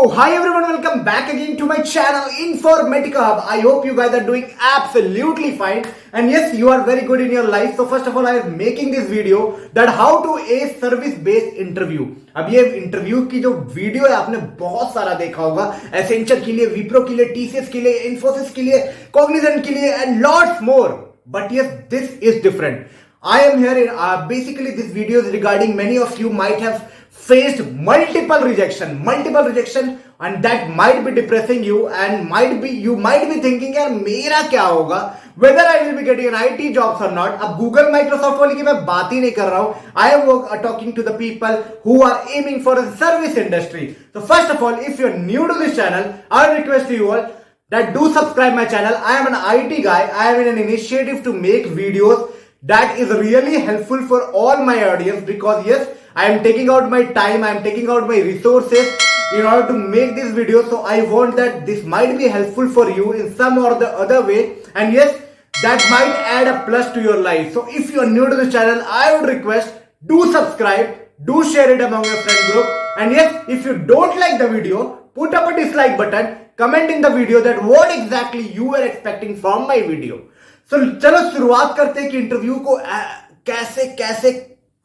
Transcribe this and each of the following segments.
So hi everyone, welcome back again to my channel Informatica Hub. I hope you guys are doing absolutely fine and yes, you are very good in your life. So first of all, I am making this video that how to ace service based interview. अब ये interview की जो video है आपने बहुत सारा देखा होगा, एसेंचर के लिए, विप्रो के लिए, टीसीएस के लिए, इन्फोसिस के लिए, कॉग्निजेंट के लिए and lots more. But yes, this is different. I am here in basically this video is regarding many of you might have faced multiple rejection and that might be depressing you and you might be thinking यार मेरा क्या होगा, whether I will be getting an IT jobs or not. अब Google Microsoft वाली की मैं बात ही नहीं कर रहा हूँ. I am talking to the people who are aiming for a service industry. So first of all, if you're new to this channel, I request you all that do subscribe my channel. I am an IT guy. I am in an initiative to make videos that is really helpful for all my audience because yes, I am taking out my time, I am taking out my resources in order to make this video. So I want that this might be helpful for you in some or the other way, and yes, that might add a plus to your life. So if you are new to the channel, I would request do subscribe, do share it among your friend group, and yes, if you don't like the video, put up a dislike button, comment in the video that what exactly you were expecting from my video. So चलो शुरुआत करते हैं कि interview को कैसे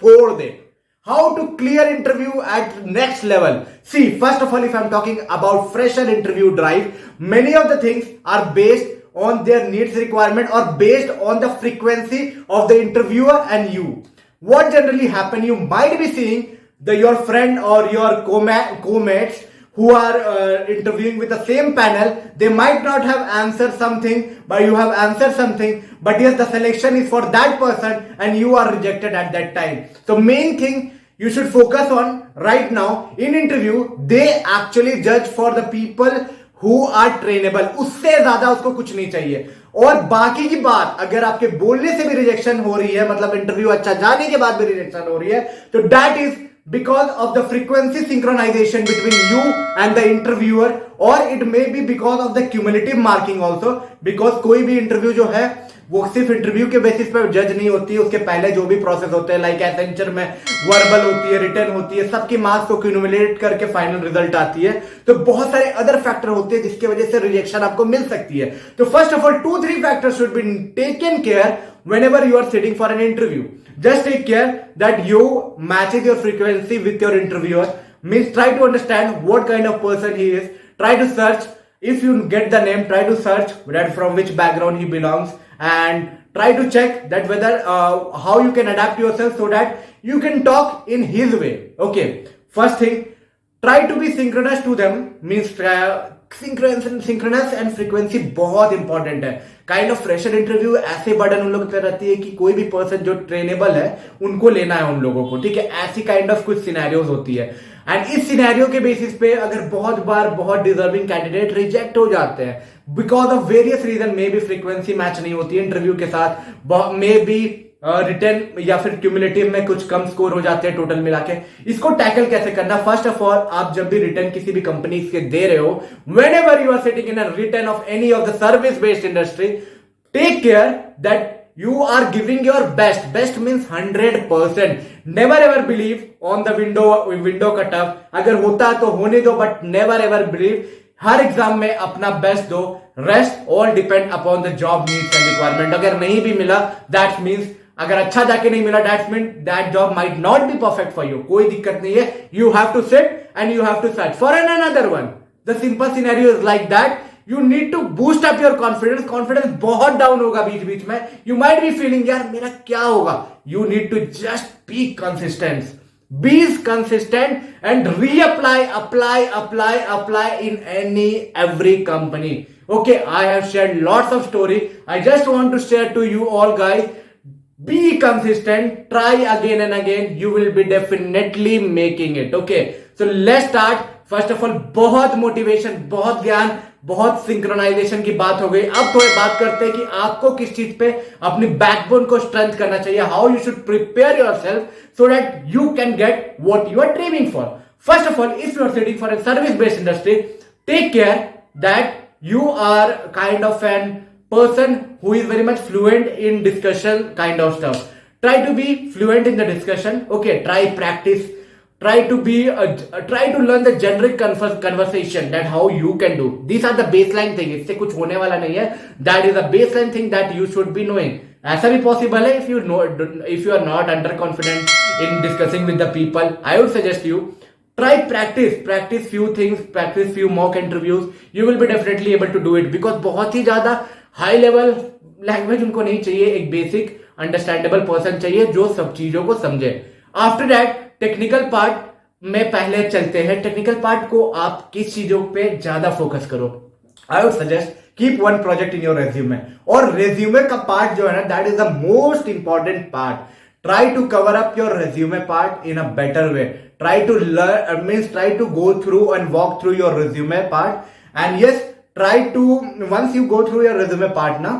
फोड़ दे. How to clear interview at next level. See, first of all, if I'm talking about fresher interview drive, many of the things are based on their needs requirement or based on the frequency of the interviewer and you. What generally happen, you might be seeing your friend or your co-mates who are interviewing with the same panel, they might not have answered something, but you have answered something, but yes, the selection is for that person and you are rejected at that time. So main thing you should focus on right now in interview, they actually judge for the people who are trainable. उससे ज्यादा उसको कुछ नहीं चाहिए. और बाकी की बात, अगर आपके बोलने से भी रिजेक्शन हो रही है, मतलब इंटरव्यू अच्छा जाने के बाद भी रिजेक्शन हो रही है, तो that is because of the frequency synchronization between you and the interviewer, or it may be because of the cumulative marking also, because कोई भी इंटरव्यू जो है वो सिर्फ इंटरव्यू के बेसिस पे जज नहीं होती है, उसके पहले जो भी प्रोसेस होते हैं लाइक एसेंचर में वर्बल होती है, रिटर्न होती है, सबकी मार्क्स को क्यूमुलेट करके फाइनल रिजल्ट आती है. तो बहुत सारे अदर फैक्टर होते हैं जिसकी वजह से रिजेक्शन आपको मिल सकती है. तो first of all 2-3 factors should be taken care whenever you are sitting for an interview. Just take care that you matches your frequency with your interviewer. Means try to understand what kind of person he is. Try to search. If you get the name, try to search that from which background he belongs and try to check that whether how you can adapt yourself so that you can talk in his way. Okay. First thing, try to be synchronous to them. Means synchronous and frequency बहुत important है. Kind of fresher interview ऐसे burden उन लोगों पे रहती है कि कोई भी पर्सन जो ट्रेनेबल है उनको लेना है उन लोगों को. ठीक है, ऐसी काइंड ऑफ कुछ सिनेरियोज होती है एंड इस सिनेरियो के बेसिस पे अगर बहुत बार बहुत डिजर्विंग कैंडिडेट रिजेक्ट हो जाते हैं because of various reason, may be frequency match नहीं होती है इंटरव्यू के साथ, मे बी रिटर्न या फिर क्यूमुलेटिव में कुछ कम स्कोर हो जाते हैं टोटल मिला के. इसको टैकल कैसे करना? फर्स्ट ऑफ ऑल, आप जब भी रिटर्न किसी भी कंपनी के दे रहे हो, whenever you are sitting in a return of any of the service based industry, take care that you are giving your best means 100%. never ever believe on the window cut off. अगर होता है तो होने दो, but never ever believe. Her exam में अपना best दो. Rest all depend upon the job needs and requirement. अगर नहीं भी मिला दैट मीन्स, अगर अच्छा जाके नहीं मिला that mean that job might not be perfect for you. कोई दिक्कत नहीं है. You have to sit and you have to search for an another one. The simple scenario is like that. You need to boost up your confidence. Confidence बहुत down होगा बीच बीच में. You might be feeling यार मेरा क्या होगा. You need to just be consistent. Be consistent and reapply, apply in every company. Okay, I have shared lots of story. I just want to share to you all guys. Be consistent. Try again and again. You will be definitely making it. Okay, so let's start. First of all बहुत motivation, बहुत ज्ञान, बहुत synchronisation की बात हो गई. अब थोड़ी बात करते हैं कि आपको किस चीज पे अपनी बैकबोन को स्ट्रेंथ करना चाहिए. How you should prepare yourself so that you can get what you are dreaming for. First of all, if you are sitting for a service based industry, take care that you are kind of an person who is very much fluent in discussion kind of stuff. Try to be fluent in the discussion. Okay, try practice try to learn the generic conversation that how you can do. These are the baseline thing. इससे कुछ होने वाला नहीं है. That is a baseline thing that you should be knowing. ऐसा भी possible है. If you are not underconfident in discussing with the people, I would suggest you try practice few things, practice few mock interviews. You will be definitely able to do it, because बहुत ही ज्यादा high level language उनको नहीं चाहिए. एक basic understandable person चाहिए जो सब चीजों को समझे. आफ्टर दैट टेक्निकल पार्ट में पहले चलते हैं. टेक्निकल पार्ट को आप किस चीजों पे ज्यादा फोकस करो. I would suggest keep one project in your resume. और रेज्यूमे का पार्ट जो है ना, that is the most important part. Try to cover up your resume part in a better way. Try to learn, try to go through and walk through your resume part. And yes, try to, once you go through your resume part now,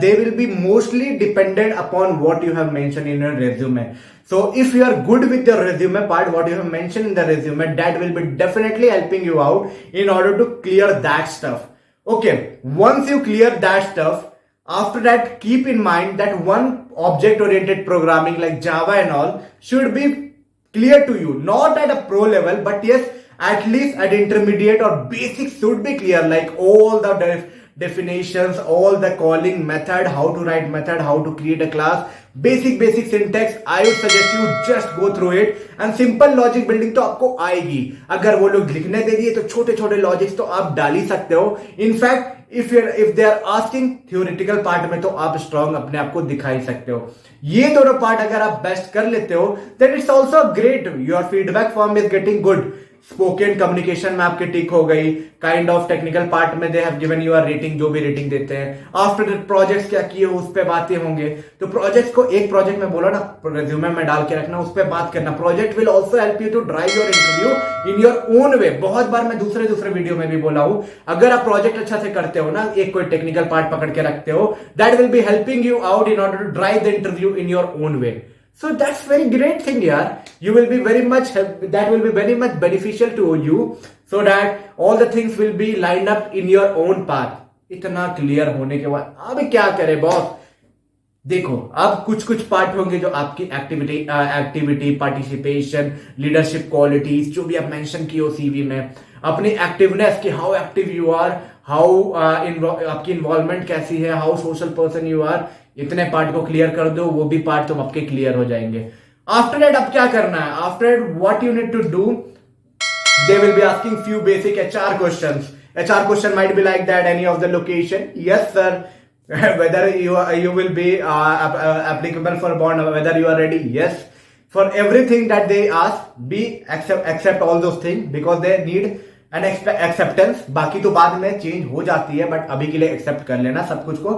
they will be mostly dependent upon what you have mentioned in your resume. So if you are good with your resume part, what you have mentioned in the resume, that will be definitely helping you out in order to clear that stuff. Okay, once you clear that stuff, after that, keep in mind that one object-oriented programming like Java and all should be clear to you. Not at a pro level, but yes, at least at intermediate or basics should be clear. Like all the definitions, all the calling method, how to write method, how to create a class, basic syntax. I would suggest you just go through it. And simple logic building तो आपको आएगी. अगर वो लोग लिखने दे दिए तो छोटे छोटे लॉजिक्स तो आप डाल ही सकते हो. In fact if they are asking theoretical part में तो आप strong अपने आप को दिखा ही सकते हो. ये दोनों पार्ट अगर आप बेस्ट कर लेते हो, then it's also great. Your feedback form is getting good. Spoken communication में आपके टिक हो गई. काइंड ऑफ टेक्निकल पार्ट में they have given you are rating, जो भी रेटिंग देते हैं. आफ्टर दैट प्रोजेक्ट्स क्या किए उस पे बातें होंगे. तो प्रोजेक्ट्स को एक प्रोजेक्ट में बोला ना, रिज्यूमे में डाल के रखना, उस पे बात करना. Project will also help you to drive your interview in your own way. बहुत बार मैं दूसरे वीडियो में भी बोला हूं, अगर आप प्रोजेक्ट अच्छा से करते हो ना, एक कोई टेक्निकल पार्ट पकड़ के रखते हो, that will be helping you out in order to drive the interview in your own way. So that's very great thing, yaar. You will be very much, that will be very much beneficial to you, so that all the things will be lined up in your own path. इतना clear होने के बाद अब क्या करें boss. देखो, अब कुछ पार्ट होंगे जो आपकी एक्टिविटी, पार्टिसिपेशन, लीडरशिप क्वालिटीज, जो भी आप मेंशन किए हो सीवी में, अपनी एक्टिवनेस की, how active you are, how आपकी इन्वॉल्वमेंट कैसी है, how social person you are. इतने पार्ट को क्लियर कर दो, वो भी पार्ट तुम आपके क्लियर हो जाएंगे. आफ्टर दैट अब क्या करना है? After that what you need to do, they will be asking few basic HR questions. HR question might be like that, any of the location, yes sir, whether you will be applicable for bond, whether you are ready, yes. For everything that they ask, accept all those things, because they need an acceptance. बाकी तो बाद में change हो जाती है, but अभी के लिए एक्सेप्ट कर लेना सब कुछ को.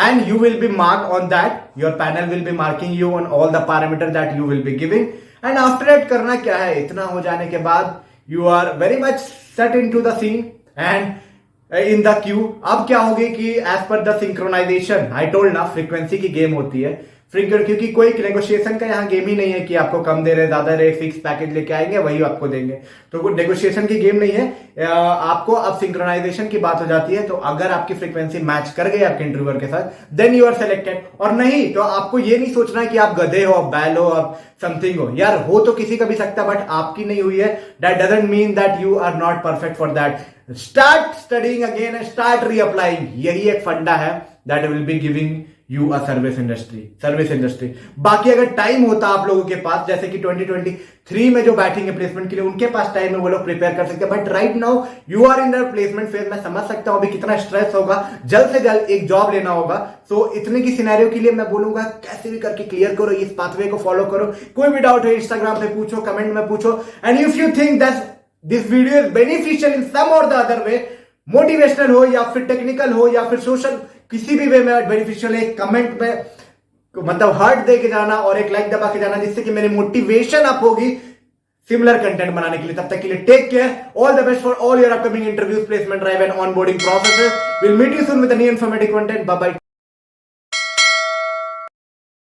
And you will be marked on that. Your panel will be marking you on all the parameters that you will be giving. And after that करना क्या है? इतना हो जाने के बाद you are very much set into the scene and in the queue. अब क्या होगी कि as per the synchronization, I told ना, फ्रीक्वेंसी की गेम होती है. क्योंकि कोई नेगोशिएशन का यहाँ गेम ही नहीं है कि आपको कम दे रहे, ज्यादा रहे, फिक्स पैकेज लेके आएंगे वही आपको देंगे. तो कोई नेगोशिएशन की गेम नहीं है. आपको अब सिंक्रोनाइजेशन की बात हो जाती है. तो अगर आपकी फ्रीक्वेंसी मैच कर गई आपके इंटरव्यूअर के साथ, देन यू आर सेलेक्टेड. और नहीं तो आपको ये नहीं सोचना है कि आप गधे हो, आप बैल हो, आप समथिंग हो. यार हो तो किसी का भी सकता, बट आपकी नहीं हुई है, that doesn't mean that you are not perfect for that. Start studying again and start reapplying. यही एक फंडा है that will be giving you a service industry. बाकी अगर टाइम होता आप लोगों के पास, जैसे कि 2023 में जो बैठेंगे प्लेसमेंट के लिए, उनके पास टाइम है, वो लोग प्रिपेयर कर सकते हैं. But right now you are in the placement phase. मैं समझ सकता हूं अभी कितना स्ट्रेस होगा, जल्द से जल्द एक जॉब लेना होगा. सो इतने की सिनेरियो के लिए मैं बोलूंगा कैसे भी करके क्लियर करो, इस पाथवे को फॉलो करो. कोई भी डाउट है इंस्टाग्राम पे पूछो, कमेंट में पूछो. And if you think that this video is beneficial in some or the other way, motivational हो या फिर टेक्निकल हो या फिर सोशल, किसी भी वे में बेनिफिशियल है, कमेंट में मतलब हार्ट दे के जाना और एक लाइक दबा के जाना, जिससे कि मेरी मोटिवेशन अप होगी सिमिलर कंटेंट बनाने के लिए. तब तक के लिए take care. All the best for all your upcoming interviews, placement drive and onboarding processes. Will meet you soon with new informative content. Bye bye.